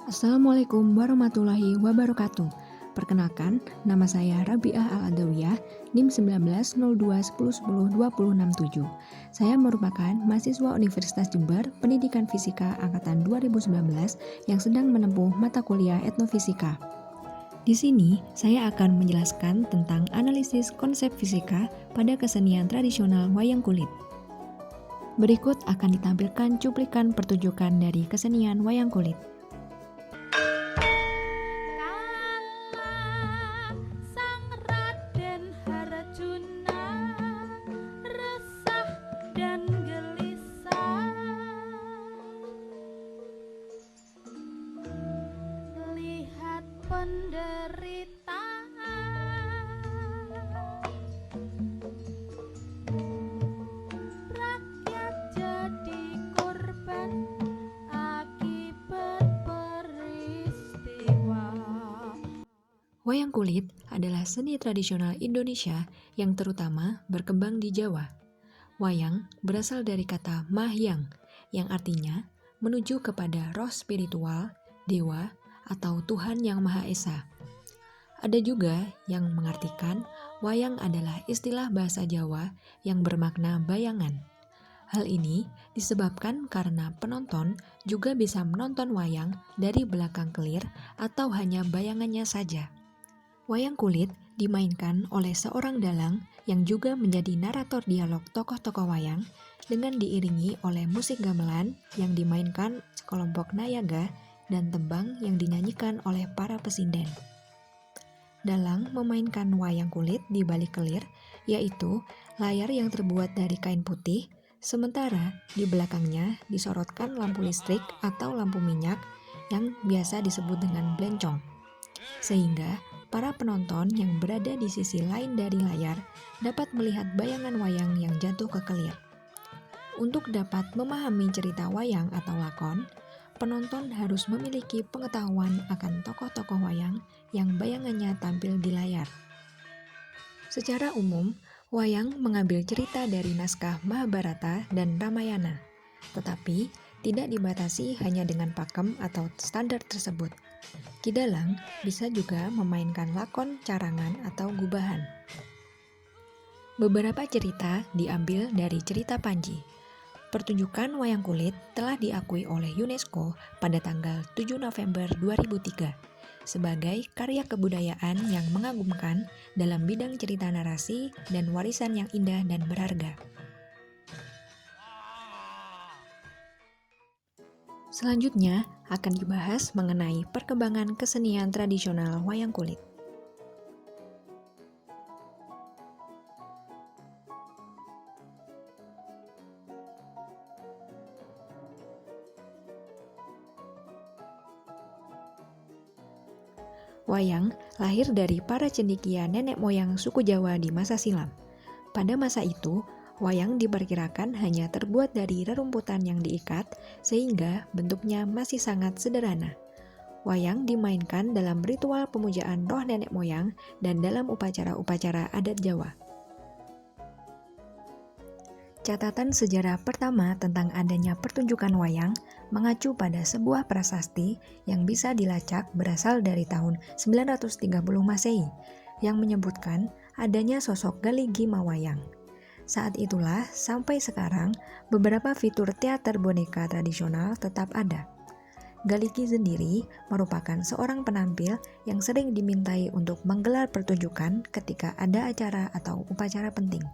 Assalamualaikum warahmatullahi wabarakatuh. Perkenalkan, nama saya Rabi'ah Al-Adawiyah, NIM 190210102067. Saya merupakan mahasiswa Universitas Jember, Pendidikan Fisika Angkatan 2019 yang sedang menempuh mata kuliah etnofisika. Di sini, saya akan menjelaskan tentang analisis konsep fisika pada kesenian tradisional wayang kulit. Berikut akan ditampilkan cuplikan pertunjukan dari kesenian wayang kulit. Rakyat jadi korban akibat peristiwa. Wayang kulit adalah seni tradisional Indonesia yang terutama berkembang di Jawa. Wayang berasal dari kata mahyang, yang artinya menuju kepada roh spiritual, dewa, atau Tuhan Yang Maha Esa. Ada juga yang mengartikan wayang adalah istilah bahasa Jawa yang bermakna bayangan. Hal ini disebabkan karena penonton juga bisa menonton wayang dari belakang kelir atau hanya bayangannya saja. Wayang kulit dimainkan oleh seorang dalang yang juga menjadi narator dialog tokoh-tokoh wayang dengan diiringi oleh musik gamelan yang dimainkan sekelompok nayaga dan tembang yang dinyanyikan oleh para pesinden. Dalang memainkan wayang kulit di balik kelir, yaitu layar yang terbuat dari kain putih, sementara di belakangnya disorotkan lampu listrik atau lampu minyak yang biasa disebut dengan blencong. Sehingga para penonton yang berada di sisi lain dari layar dapat melihat bayangan wayang yang jatuh ke kelir. Untuk dapat memahami cerita wayang atau lakon, penonton harus memiliki pengetahuan akan tokoh-tokoh wayang yang bayangannya tampil di layar. Secara umum, wayang mengambil cerita dari naskah Mahabharata dan Ramayana, tetapi tidak dibatasi hanya dengan pakem atau standar tersebut. Ki dalang bisa juga memainkan lakon, carangan, atau gubahan. Beberapa cerita diambil dari cerita Panji. Pertunjukan wayang kulit telah diakui oleh UNESCO pada tanggal 7 November 2003 sebagai karya kebudayaan yang mengagumkan dalam bidang cerita narasi dan warisan yang indah dan berharga. Selanjutnya akan dibahas mengenai perkembangan kesenian tradisional wayang kulit. Wayang lahir dari para cendekia nenek moyang suku Jawa di masa silam. Pada masa itu, wayang diperkirakan hanya terbuat dari rerumputan yang diikat, sehingga bentuknya masih sangat sederhana. Wayang dimainkan dalam ritual pemujaan roh nenek moyang dan dalam upacara-upacara adat Jawa. Catatan sejarah pertama tentang adanya pertunjukan wayang mengacu pada sebuah prasasti yang bisa dilacak berasal dari tahun 930 Masehi yang menyebutkan adanya sosok Galigi Mawayang. Saat itulah sampai sekarang beberapa fitur teater boneka tradisional tetap ada. Galigi sendiri merupakan seorang penampil yang sering dimintai untuk menggelar pertunjukan ketika ada acara atau upacara penting.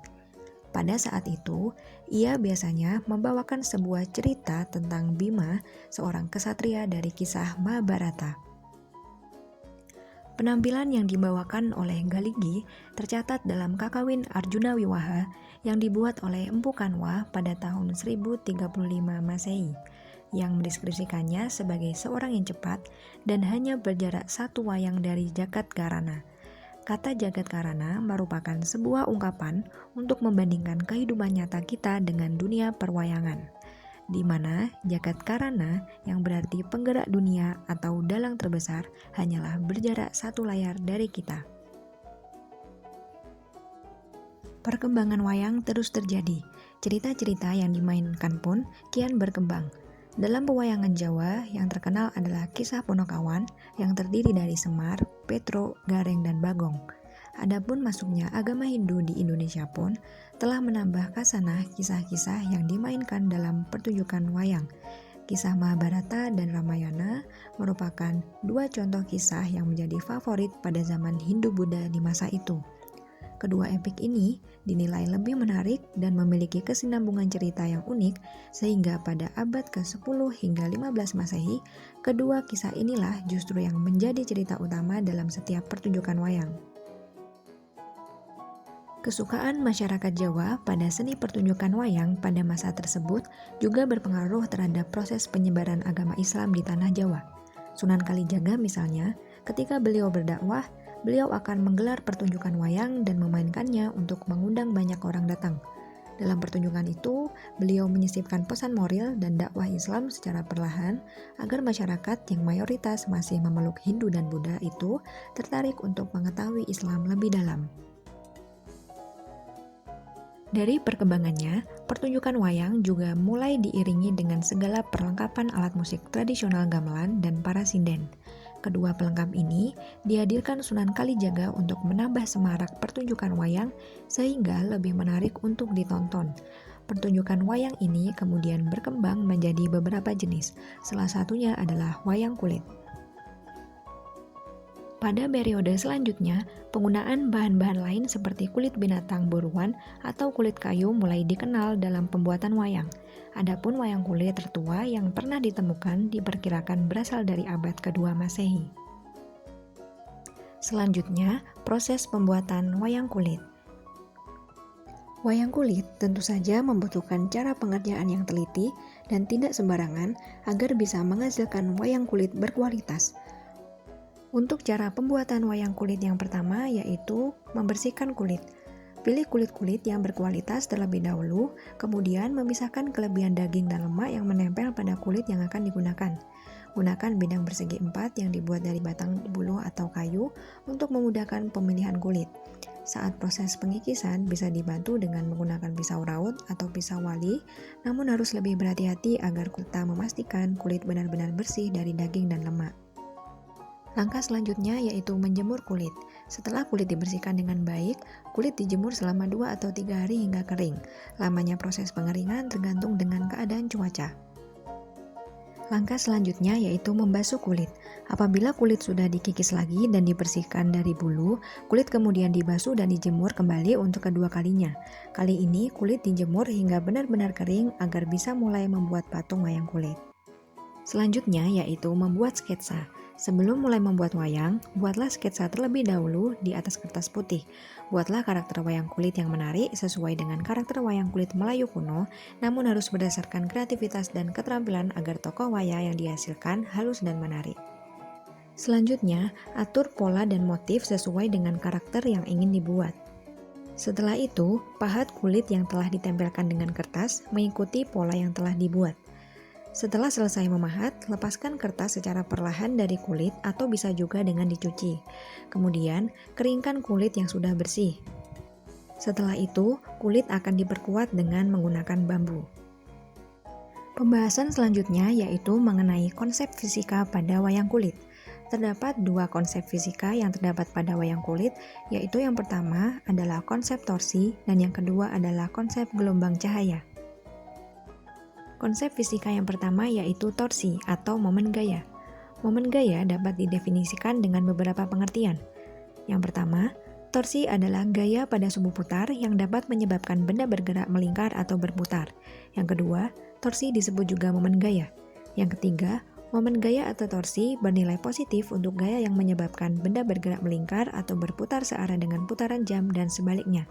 Pada saat itu, ia biasanya membawakan sebuah cerita tentang Bima, seorang kesatria dari kisah Mahabharata. Penampilan yang dibawakan oleh Galigi tercatat dalam Kakawin Arjuna Wiwaha yang dibuat oleh Empu Kanwa pada tahun 1035 Masehi, yang mendeskripsikannya sebagai seorang yang cepat dan hanya berjarak satu wayang dari Jagat Karana. Kata Jagat Karana merupakan sebuah ungkapan untuk membandingkan kehidupan nyata kita dengan dunia perwayangan, di mana Jagat Karana yang berarti penggerak dunia atau dalang terbesar hanyalah berjarak satu layar dari kita. Perkembangan wayang terus terjadi. Cerita-cerita yang dimainkan pun kian berkembang. Dalam pewayangan Jawa, yang terkenal adalah kisah Ponokawan yang terdiri dari Semar, Petro, Gareng, dan Bagong. Adapun masuknya agama Hindu di Indonesia pun telah menambah khasanah kisah-kisah yang dimainkan dalam pertunjukan wayang. Kisah Mahabharata dan Ramayana merupakan dua contoh kisah yang menjadi favorit pada zaman Hindu-Buddha di masa itu. Kedua epik ini dinilai lebih menarik dan memiliki kesinambungan cerita yang unik, sehingga pada abad ke-10 hingga 15 Masehi, kedua kisah inilah justru yang menjadi cerita utama dalam setiap pertunjukan wayang. Kesukaan masyarakat Jawa pada seni pertunjukan wayang pada masa tersebut juga berpengaruh terhadap proses penyebaran agama Islam di tanah Jawa. Sunan Kalijaga misalnya, ketika beliau berdakwah, beliau akan menggelar pertunjukan wayang dan memainkannya untuk mengundang banyak orang datang. Dalam pertunjukan itu, beliau menyisipkan pesan moral dan dakwah Islam secara perlahan agar masyarakat yang mayoritas masih memeluk Hindu dan Buddha itu tertarik untuk mengetahui Islam lebih dalam. Dari perkembangannya, pertunjukan wayang juga mulai diiringi dengan segala perlengkapan alat musik tradisional gamelan dan para sinden. Kedua pelengkap ini dihadirkan Sunan Kalijaga untuk menambah semarak pertunjukan wayang sehingga lebih menarik untuk ditonton. Pertunjukan wayang ini kemudian berkembang menjadi beberapa jenis, salah satunya adalah wayang kulit. Pada periode selanjutnya, penggunaan bahan-bahan lain seperti kulit binatang buruan atau kulit kayu mulai dikenal dalam pembuatan wayang. Adapun wayang kulit tertua yang pernah ditemukan diperkirakan berasal dari abad kedua Masehi. Selanjutnya, proses pembuatan wayang kulit. Wayang kulit tentu saja membutuhkan cara pengerjaan yang teliti dan tidak sembarangan agar bisa menghasilkan wayang kulit berkualitas. Untuk cara pembuatan wayang kulit yang pertama yaitu membersihkan kulit. Pilih kulit-kulit yang berkualitas terlebih dahulu, kemudian memisahkan kelebihan daging dan lemak yang menempel pada kulit yang akan digunakan. Gunakan bidang persegi 4 yang dibuat dari batang buluh atau kayu untuk memudahkan pemilihan kulit. Saat proses pengikisan bisa dibantu dengan menggunakan pisau raut atau pisau wali, namun harus lebih berhati-hati agar kita memastikan kulit benar-benar bersih dari daging dan lemak. Langkah selanjutnya yaitu menjemur kulit. Setelah kulit dibersihkan dengan baik, kulit dijemur selama 2 atau 3 hari hingga kering. Lamanya proses pengeringan tergantung dengan keadaan cuaca. Langkah selanjutnya yaitu membasuh kulit. Apabila kulit sudah dikikis lagi dan dibersihkan dari bulu, kulit kemudian dibasuh dan dijemur kembali untuk kedua kalinya. Kali ini kulit dijemur hingga benar-benar kering agar bisa mulai membuat patung wayang kulit. Selanjutnya yaitu membuat sketsa. Sebelum mulai membuat wayang, buatlah sketsa terlebih dahulu di atas kertas putih. Buatlah karakter wayang kulit yang menarik sesuai dengan karakter wayang kulit Melayu kuno, namun harus berdasarkan kreativitas dan keterampilan agar tokoh wayang yang dihasilkan halus dan menarik. Selanjutnya, atur pola dan motif sesuai dengan karakter yang ingin dibuat. Setelah itu, pahat kulit yang telah ditempelkan dengan kertas mengikuti pola yang telah dibuat. Setelah selesai memahat, lepaskan kertas secara perlahan dari kulit atau bisa juga dengan dicuci. Kemudian, keringkan kulit yang sudah bersih. Setelah itu, kulit akan diperkuat dengan menggunakan bambu. Pembahasan selanjutnya yaitu mengenai konsep fisika pada wayang kulit. Terdapat 2 konsep fisika yang terdapat pada wayang kulit, yaitu yang pertama adalah konsep torsi dan yang kedua adalah konsep gelombang cahaya. Konsep fisika yang pertama yaitu torsi atau momen gaya. Momen gaya dapat didefinisikan dengan beberapa pengertian. Yang pertama, torsi adalah gaya pada sumbu putar yang dapat menyebabkan benda bergerak melingkar atau berputar. Yang kedua, torsi disebut juga momen gaya. Yang ketiga, momen gaya atau torsi bernilai positif untuk gaya yang menyebabkan benda bergerak melingkar atau berputar searah dengan putaran jam dan sebaliknya.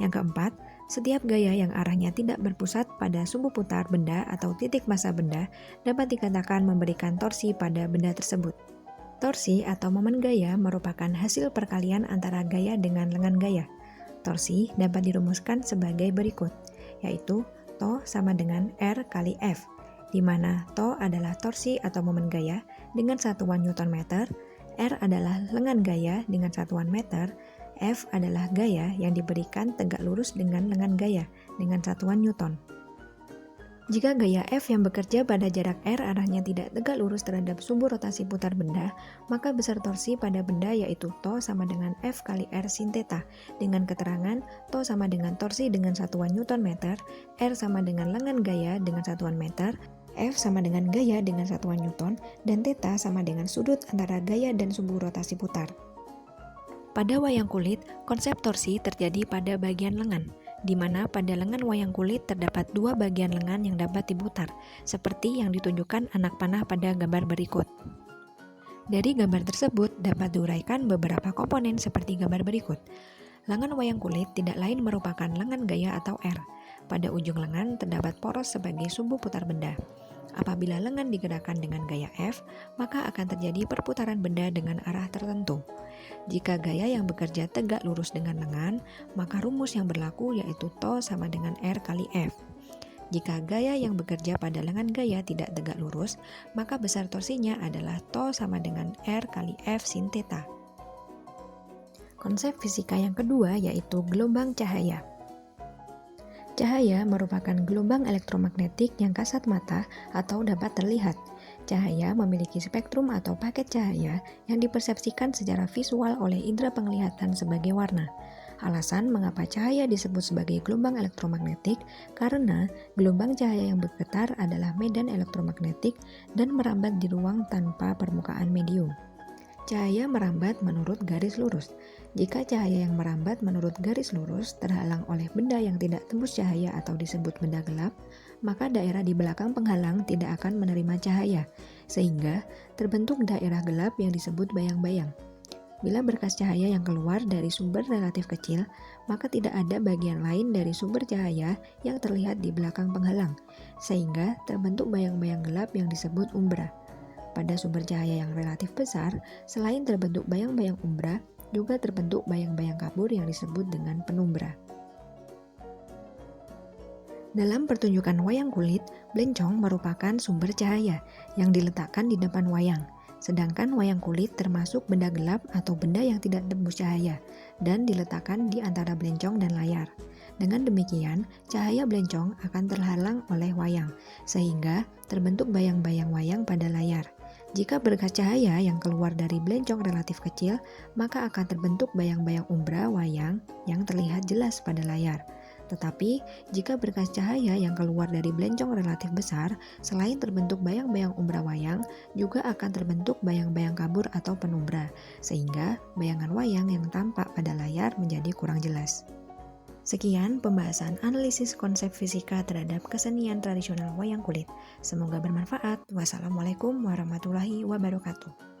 Yang keempat, setiap gaya yang arahnya tidak berpusat pada sumbu putar benda atau titik massa benda dapat dikatakan memberikan torsi pada benda tersebut. Torsi atau momen gaya merupakan hasil perkalian antara gaya dengan lengan gaya. Torsi dapat dirumuskan sebagai berikut, yaitu TO sama dengan R kali F, di mana TO adalah torsi atau momen gaya dengan satuan Newton meter, R adalah lengan gaya dengan satuan meter, F adalah gaya yang diberikan tegak lurus dengan lengan gaya dengan satuan Newton. Jika gaya F yang bekerja pada jarak R arahnya tidak tegak lurus terhadap sumbu rotasi putar benda, maka besar torsi pada benda yaitu T sama dengan F kali R sin theta, dengan keterangan T sama dengan torsi dengan satuan Newton meter, R sama dengan lengan gaya dengan satuan meter, F sama dengan gaya dengan satuan Newton, dan theta sama dengan sudut antara gaya dan sumbu rotasi putar. Pada wayang kulit, konsep torsi terjadi pada bagian lengan, di mana pada lengan wayang kulit terdapat dua bagian lengan yang dapat diputar, seperti yang ditunjukkan anak panah pada gambar berikut. Dari gambar tersebut dapat diuraikan beberapa komponen seperti gambar berikut. Lengan wayang kulit tidak lain merupakan lengan gaya atau R. Pada ujung lengan terdapat poros sebagai sumbu putar benda. Apabila lengan digerakkan dengan gaya F, maka akan terjadi perputaran benda dengan arah tertentu. Jika gaya yang bekerja tegak lurus dengan lengan, maka rumus yang berlaku yaitu T sama dengan R kali F. Jika gaya yang bekerja pada lengan gaya tidak tegak lurus, maka besar torsinya adalah T sama dengan R kali F sin theta. Konsep fisika yang kedua yaitu gelombang cahaya. Cahaya merupakan gelombang elektromagnetik yang kasat mata atau dapat terlihat. Cahaya memiliki spektrum atau paket cahaya yang dipersepsikan secara visual oleh indera penglihatan sebagai warna. Alasan mengapa cahaya disebut sebagai gelombang elektromagnetik karena gelombang cahaya yang bergetar adalah medan elektromagnetik dan merambat di ruang tanpa permukaan medium. Cahaya merambat menurut garis lurus. Jika cahaya yang merambat menurut garis lurus terhalang oleh benda yang tidak tembus cahaya atau disebut benda gelap, maka daerah di belakang penghalang tidak akan menerima cahaya, sehingga terbentuk daerah gelap yang disebut bayang-bayang. Bila berkas cahaya yang keluar dari sumber relatif kecil, maka tidak ada bagian lain dari sumber cahaya yang terlihat di belakang penghalang, sehingga terbentuk bayang-bayang gelap yang disebut umbra. Pada sumber cahaya yang relatif besar, selain terbentuk bayang-bayang umbra, juga terbentuk bayang-bayang kabur yang disebut dengan penumbra. Dalam pertunjukan wayang kulit, blencong merupakan sumber cahaya yang diletakkan di depan wayang, sedangkan wayang kulit termasuk benda gelap atau benda yang tidak tembus cahaya dan diletakkan di antara blencong dan layar. Dengan demikian, cahaya blencong akan terhalang oleh wayang, sehingga terbentuk bayang-bayang wayang pada layar. Jika berkas cahaya yang keluar dari blencong relatif kecil, maka akan terbentuk bayang-bayang umbra wayang yang terlihat jelas pada layar. Tetapi, jika berkas cahaya yang keluar dari blencong relatif besar, selain terbentuk bayang-bayang umbra wayang, juga akan terbentuk bayang-bayang kabur atau penumbra, sehingga bayangan wayang yang tampak pada layar menjadi kurang jelas. Sekian pembahasan analisis konsep fisika terhadap kesenian tradisional wayang kulit. Semoga bermanfaat. Wassalamualaikum warahmatullahi wabarakatuh.